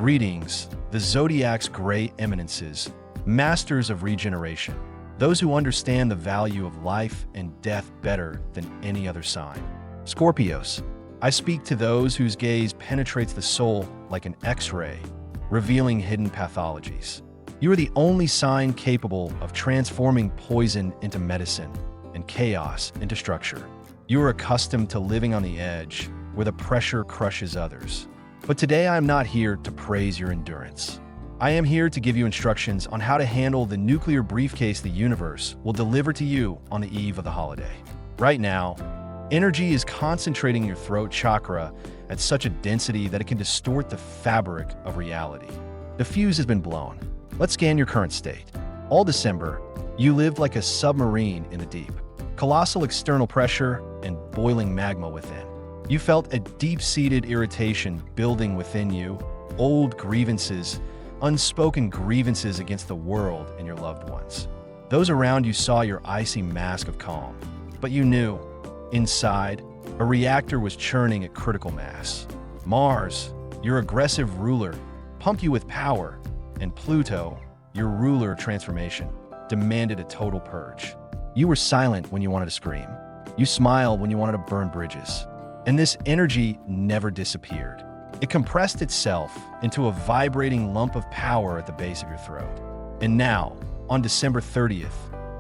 Greetings, the zodiac's gray eminences, masters of regeneration, those who understand the value of life and death better than any other sign. Scorpios, I speak to those whose gaze penetrates the soul like an X-ray, revealing hidden pathologies. You are the only sign capable of transforming poison into medicine and chaos into structure. You are accustomed to living on the edge, where the pressure crushes others. But today I am not here to praise your endurance. I am here to give you instructions on how to handle the nuclear briefcase the universe will deliver to you on the eve of the holiday. Right now, energy is concentrating your throat chakra at such a density that it can distort the fabric of reality. The fuse has been blown. Let's scan your current state. All December, you lived like a submarine in the deep. Colossal external pressure and boiling magma within. You felt a deep-seated irritation building within you, old grievances, unspoken grievances against the world and your loved ones. Those around you saw your icy mask of calm, but you knew, inside, a reactor was churning at critical mass. Mars, your aggressive ruler, pumped you with power, and Pluto, your ruler of transformation, demanded a total purge. You were silent when you wanted to scream. You smiled when you wanted to burn bridges. And this energy never disappeared. It compressed itself into a vibrating lump of power at the base of your throat. And now, on December 30th,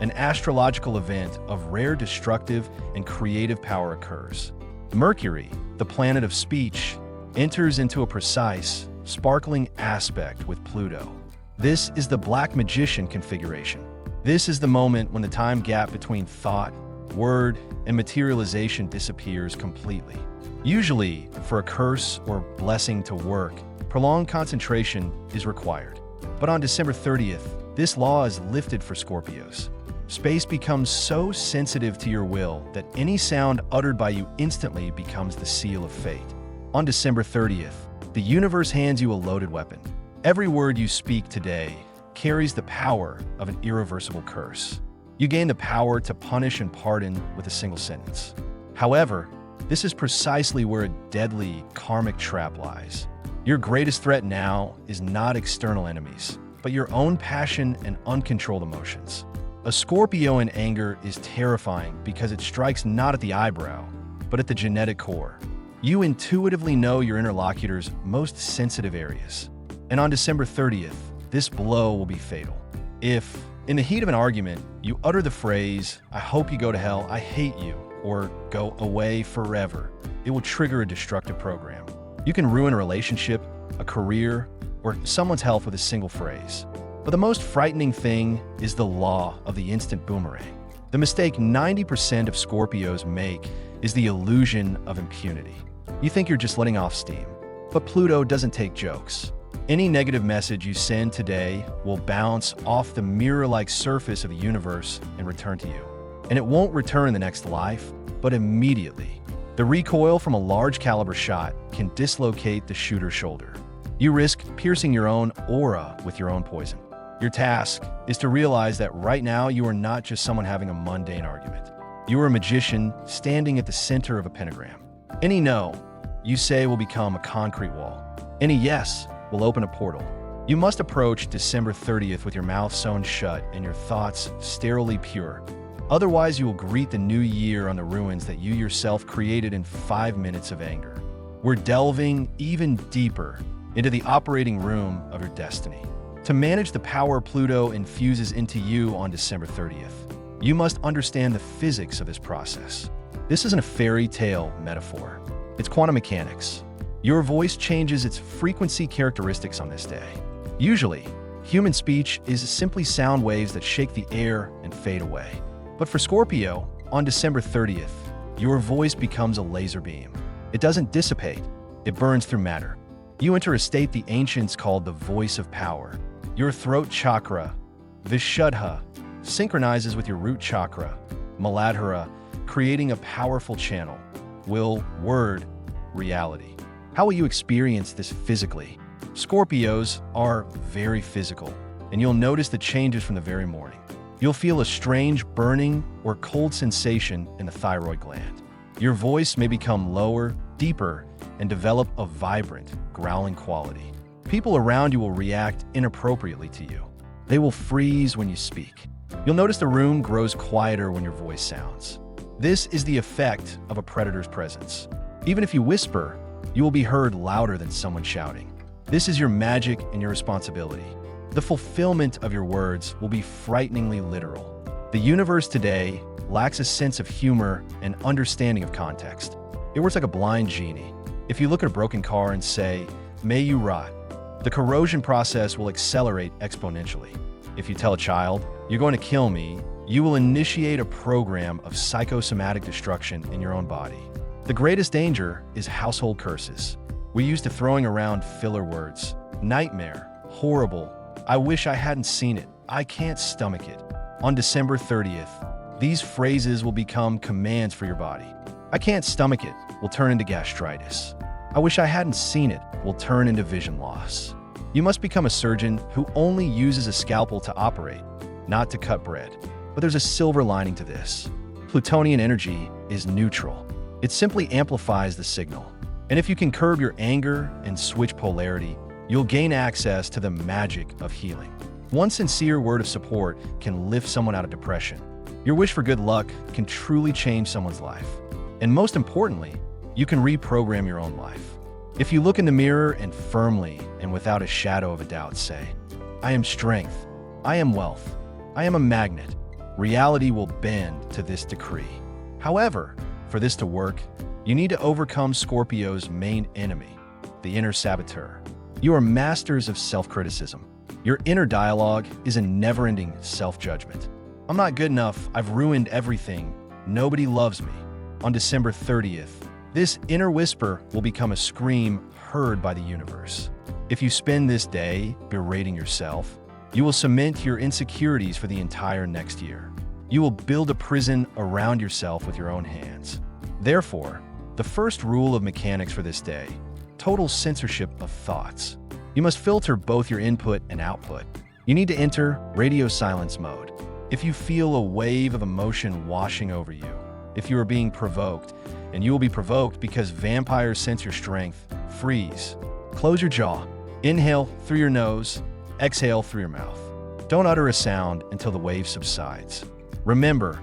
an astrological event of rare destructive and creative power occurs. Mercury, the planet of speech, enters into a precise, sparkling aspect with Pluto. This is the Black Magician configuration. This is the moment when the time gap between thought, word, and materialization disappears completely. Usually, for a curse or blessing to work, prolonged concentration is required. But on December 30th, this law is lifted for Scorpios. Space becomes so sensitive to your will that any sound uttered by you instantly becomes the seal of fate. On December 30th, the universe hands you a loaded weapon. Every word you speak today carries the power of an irreversible curse. You gain the power to punish and pardon with a single sentence. However, this is precisely where a deadly karmic trap lies. Your greatest threat now is not external enemies, but your own passion and uncontrolled emotions. A Scorpio in anger is terrifying because it strikes not at the eyebrow, but at the genetic core. You intuitively know your interlocutor's most sensitive areas. And on December 30th, this blow will be fatal. If, in the heat of an argument, you utter the phrase, "I hope you go to hell, I hate you," or "go away forever," it will trigger a destructive program. You can ruin a relationship, a career, or someone's health with a single phrase. But the most frightening thing is the law of the instant boomerang. The mistake 90% of Scorpios make is the illusion of impunity. You think you're just letting off steam, but Pluto doesn't take jokes. Any negative message you send today will bounce off the mirror-like surface of the universe and return to you. And it won't return in the next life, but immediately. The recoil from a large caliber shot can dislocate the shooter's shoulder. You risk piercing your own aura with your own poison. Your task is to realize that right now you are not just someone having a mundane argument. You are a magician standing at the center of a pentagram. Any no you say will become a concrete wall. Any yes will open a portal. You must approach December 30th with your mouth sewn shut and your thoughts sterilely pure. Otherwise, you will greet the new year on the ruins that you yourself created in 5 minutes of anger. We're delving even deeper into the operating room of your destiny. To manage the power Pluto infuses into you on December 30th, you must understand the physics of this process. This isn't a fairy tale metaphor. It's quantum mechanics. Your voice changes its frequency characteristics on this day. Usually, human speech is simply sound waves that shake the air and fade away. But for Scorpio, on December 30th, your voice becomes a laser beam. It doesn't dissipate, it burns through matter. You enter a state the ancients called the voice of power. Your throat chakra, Vishuddha, synchronizes with your root chakra, Muladhara, creating a powerful channel. Will, word, reality. How will you experience this physically? Scorpios are very physical, and you'll notice the changes from the very morning. You'll feel a strange burning or cold sensation in the thyroid gland. Your voice may become lower, deeper, and develop a vibrant, growling quality. People around you will react inappropriately to you. They will freeze when you speak. You'll notice the room grows quieter when your voice sounds. This is the effect of a predator's presence. Even if you whisper, you will be heard louder than someone shouting. This is your magic and your responsibility. The fulfillment of your words will be frighteningly literal. The universe today lacks a sense of humor and understanding of context. It works like a blind genie. If you look at a broken car and say, "May you rot," the corrosion process will accelerate exponentially. If you tell a child, "You're going to kill me," you will initiate a program of psychosomatic destruction in your own body. The greatest danger is household curses. We're used to throwing around filler words. Nightmare, horrible, I wish I hadn't seen it, I can't stomach it. On December 30th, these phrases will become commands for your body. I can't stomach it will turn into gastritis. I wish I hadn't seen it will turn into vision loss. You must become a surgeon who only uses a scalpel to operate, not to cut bread. But there's a silver lining to this. Plutonian energy is neutral. It simply amplifies the signal. And if you can curb your anger and switch polarity, you'll gain access to the magic of healing. One sincere word of support can lift someone out of depression. Your wish for good luck can truly change someone's life. And most importantly, you can reprogram your own life. If you look in the mirror and firmly and without a shadow of a doubt say, "I am strength, I am wealth, I am a magnet," reality will bend to this decree. However, for this to work, you need to overcome Scorpio's main enemy, the inner saboteur. You are masters of self-criticism. Your inner dialogue is a never-ending self-judgment. "I'm not good enough, I've ruined everything, nobody loves me." On December 30th, this inner whisper will become a scream heard by the universe. If you spend this day berating yourself, you will cement your insecurities for the entire next year. You will build a prison around yourself with your own hands. Therefore, the first rule of mechanics for this day: total censorship of thoughts. You must filter both your input and output. You need to enter radio silence mode. If you feel a wave of emotion washing over you, if you are being provoked, and you will be provoked because vampires sense your strength, freeze. Close your jaw. Inhale through your nose, exhale through your mouth. Don't utter a sound until the wave subsides. Remember,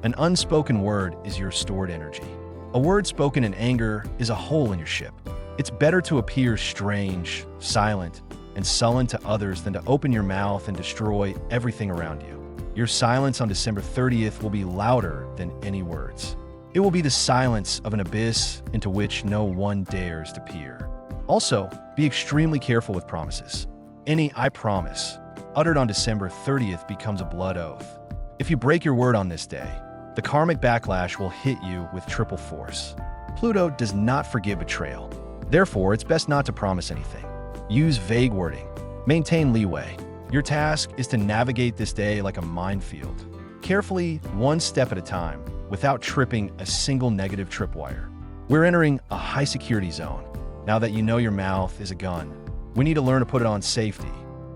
an unspoken word is your stored energy. A word spoken in anger is a hole in your ship. It's better to appear strange, silent, and sullen to others than to open your mouth and destroy everything around you. Your silence on December 30th will be louder than any words. It will be the silence of an abyss into which no one dares to peer. Also, be extremely careful with promises. Any "I promise" uttered on December 30th becomes a blood oath. If you break your word on this day, the karmic backlash will hit you with triple force. Pluto does not forgive betrayal. Therefore, it's best not to promise anything. Use vague wording. Maintain leeway. Your task is to navigate this day like a minefield, carefully, one step at a time, without tripping a single negative tripwire. We're entering a high-security zone. Now that you know your mouth is a gun, we need to learn to put it on safety.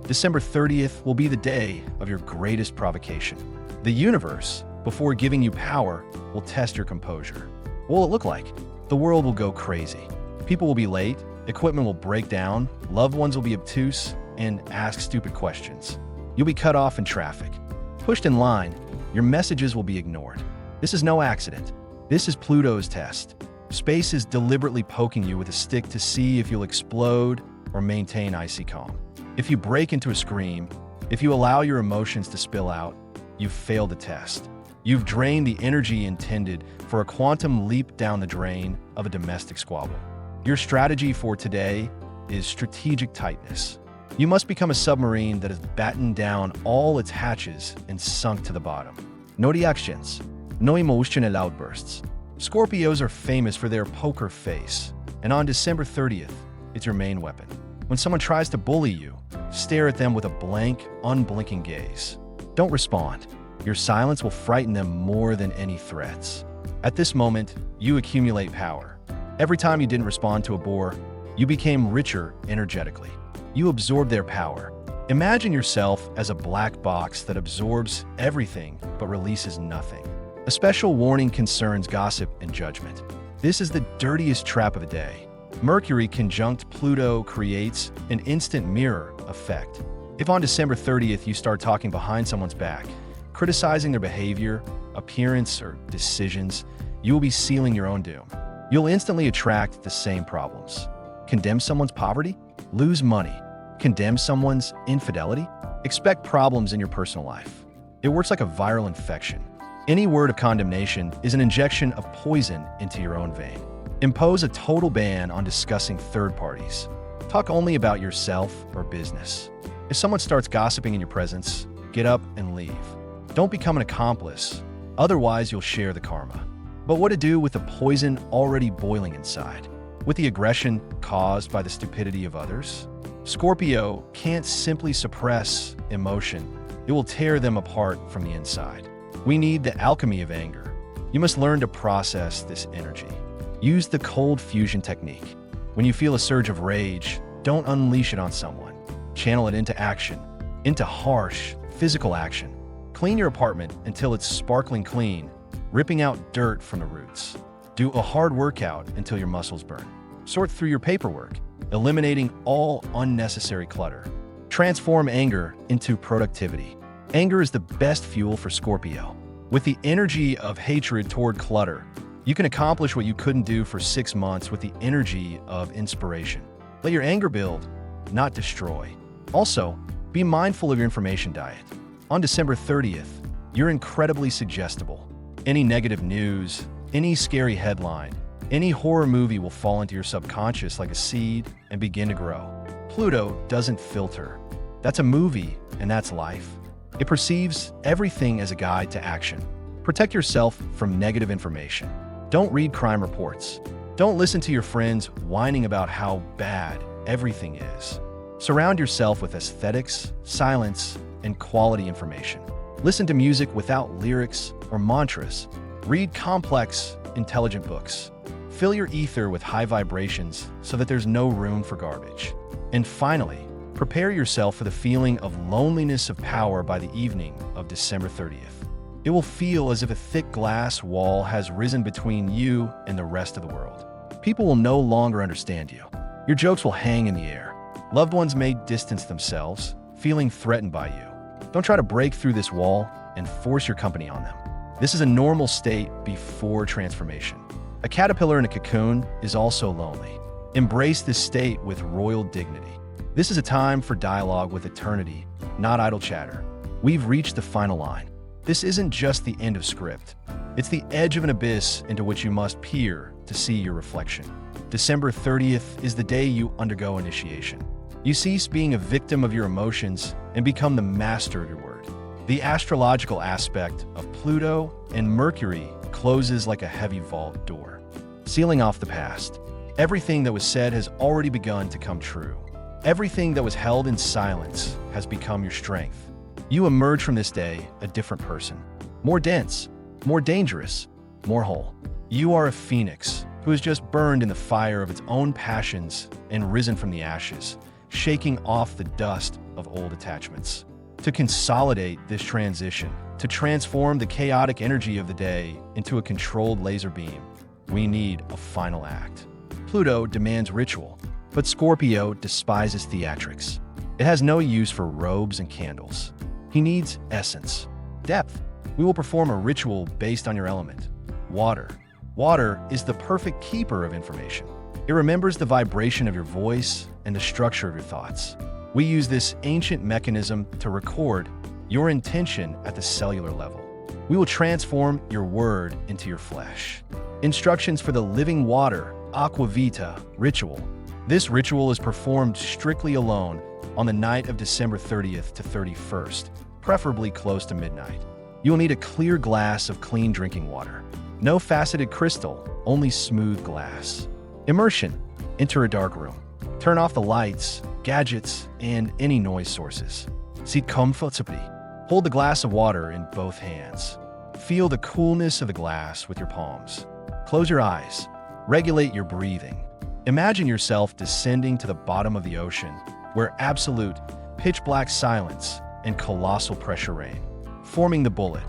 December 30th will be the day of your greatest provocation. The universe, before giving you power, will test your composure. What will it look like? The world will go crazy. People will be late, equipment will break down, loved ones will be obtuse, and ask stupid questions. You'll be cut off in traffic. Pushed in line, your messages will be ignored. This is no accident. This is Pluto's test. Space is deliberately poking you with a stick to see if you'll explode or maintain icy calm. If you break into a scream, if you allow your emotions to spill out, you've failed the test. You've drained the energy intended for a quantum leap down the drain of a domestic squabble. Your strategy for today is strategic tightness. You must become a submarine that has battened down all its hatches and sunk to the bottom. No reactions, no emotional outbursts. Scorpios are famous for their poker face, and on December 30th, it's your main weapon. When someone tries to bully you, stare at them with a blank, unblinking gaze. Don't respond. Your silence will frighten them more than any threats. At this moment, you accumulate power. Every time you didn't respond to a bore, you became richer energetically. You absorbed their power. Imagine yourself as a black box that absorbs everything but releases nothing. A special warning concerns gossip and judgment. This is the dirtiest trap of the day. Mercury conjunct Pluto creates an instant mirror effect. If on December 30th you start talking behind someone's back, criticizing their behavior, appearance, or decisions, you will be sealing your own doom. You'll instantly attract the same problems. Condemn someone's poverty? Lose money. Condemn someone's infidelity? Expect problems in your personal life. It works like a viral infection. Any word of condemnation is an injection of poison into your own vein. Impose a total ban on discussing third parties. Talk only about yourself or business. If someone starts gossiping in your presence, get up and leave. Don't become an accomplice, otherwise you'll share the karma. But what to do with the poison already boiling inside? With the aggression caused by the stupidity of others? Scorpio can't simply suppress emotion. It will tear them apart from the inside. We need the alchemy of anger. You must learn to process this energy. Use the cold fusion technique. When you feel a surge of rage, don't unleash it on someone. Channel it into action, into harsh, physical action. Clean your apartment until it's sparkling clean, ripping out dirt from the roots. Do a hard workout until your muscles burn. Sort through your paperwork, eliminating all unnecessary clutter. Transform anger into productivity. Anger is the best fuel for Scorpio. With the energy of hatred toward clutter, you can accomplish what you couldn't do for 6 months with the energy of inspiration. Let your anger build, not destroy. Also, be mindful of your information diet. On December 30th, you're incredibly suggestible. Any negative news, any scary headline, any horror movie will fall into your subconscious like a seed and begin to grow. Pluto doesn't filter. That's a movie, and that's life. It perceives everything as a guide to action. Protect yourself from negative information. Don't read crime reports. Don't listen to your friends whining about how bad everything is. Surround yourself with aesthetics, silence, and quality information. Listen to music without lyrics or mantras. Read complex, intelligent books. Fill your ether with high vibrations so that there's no room for garbage. And finally, prepare yourself for the feeling of loneliness of power by the evening of December 30th. It will feel as if a thick glass wall has risen between you and the rest of the world. People will no longer understand you. Your jokes will hang in the air. Loved ones may distance themselves, feeling threatened by you. Don't try to break through this wall and force your company on them. This is a normal state before transformation. A caterpillar in a cocoon is also lonely. Embrace this state with royal dignity. This is a time for dialogue with eternity, not idle chatter. We've reached the final line. This isn't just the end of script. It's the edge of an abyss into which you must peer to see your reflection. December 30th is the day you undergo initiation. You cease being a victim of your emotions and become the master of your word. The astrological aspect of Pluto and Mercury closes like a heavy vault door, sealing off the past. Everything that was said has already begun to come true. Everything that was held in silence has become your strength. You emerge from this day a different person, more dense, more dangerous, more whole. You are a phoenix who has just burned in the fire of its own passions and risen from the ashes, shaking off the dust of old attachments. To consolidate this transition, to transform the chaotic energy of the day into a controlled laser beam, we need a final act. Pluto demands ritual, but Scorpio despises theatrics. It has no use for robes and candles. He needs essence, depth. We will perform a ritual based on your element, water. Water is the perfect keeper of information. It remembers the vibration of your voice and the structure of your thoughts. We use this ancient mechanism to record your intention at the cellular level. We will transform your word into your flesh. Instructions for the living water, aqua vita, ritual. This ritual is performed strictly alone on the night of December 30th to 31st, preferably close to midnight. You will need a clear glass of clean drinking water. No faceted crystal, only smooth glass. Immersion. Enter a dark room. Turn off the lights, gadgets, and any noise sources. Sit comfortably. Hold the glass of water in both hands. Feel the coolness of the glass with your palms. Close your eyes. Regulate your breathing. Imagine yourself descending to the bottom of the ocean, where absolute, pitch-black silence and colossal pressure reign. Forming the bullet.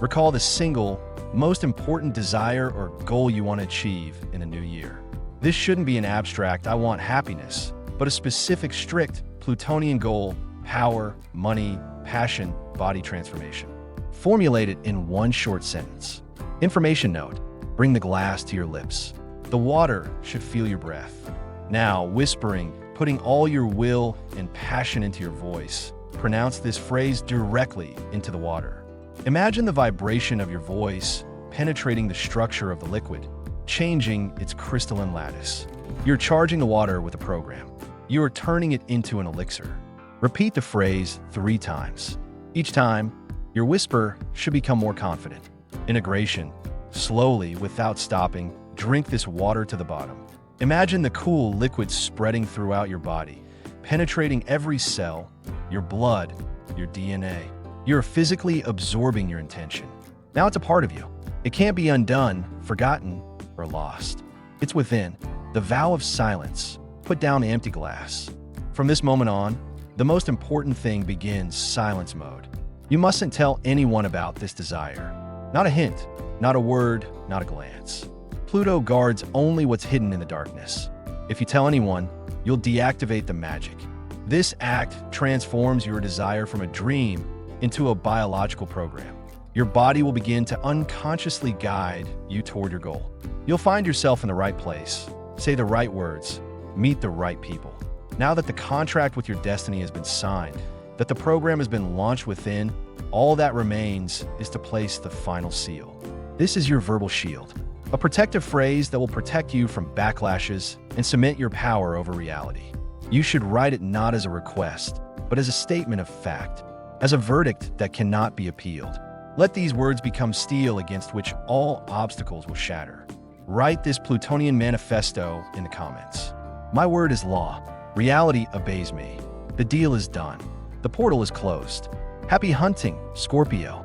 Recall the single, most important desire or goal you want to achieve in the new year. This shouldn't be an abstract "I want happiness," but a specific, strict Plutonian goal: power, money, passion, body transformation. Formulate it in one short sentence. Information note: bring the glass to your lips. The water should feel your breath. Now, whispering, putting all your will and passion into your voice, pronounce this phrase directly into the water. Imagine the vibration of your voice penetrating the structure of the liquid, changing its crystalline lattice. You're charging the water with a program. You are turning it into an elixir. Repeat the phrase 3 times. Each time, your whisper should become more confident. Integration. Slowly, without stopping, drink this water to the bottom. Imagine the cool liquid spreading throughout your body, penetrating every cell, your blood, your DNA. You're physically absorbing your intention. Now it's a part of you. It can't be undone, forgotten, or lost. It's within. The vow of silence. Put down the empty glass. From this moment on, the most important thing begins: silence mode. You mustn't tell anyone about this desire. Not a hint, not a word, not a glance. Pluto guards only what's hidden in the darkness. If you tell anyone, you'll deactivate the magic. This act transforms your desire from a dream into a biological program. Your body will begin to unconsciously guide you toward your goal. You'll find yourself in the right place, say the right words, meet the right people. Now that the contract with your destiny has been signed, that the program has been launched within, all that remains is to place the final seal. This is your verbal shield, a protective phrase that will protect you from backlashes and cement your power over reality. You should write it not as a request, but as a statement of fact, as a verdict that cannot be appealed. Let these words become steel against which all obstacles will shatter. Write this Plutonian manifesto in the comments. My word is law. Reality obeys me. The deal is done. The portal is closed. Happy hunting, Scorpio.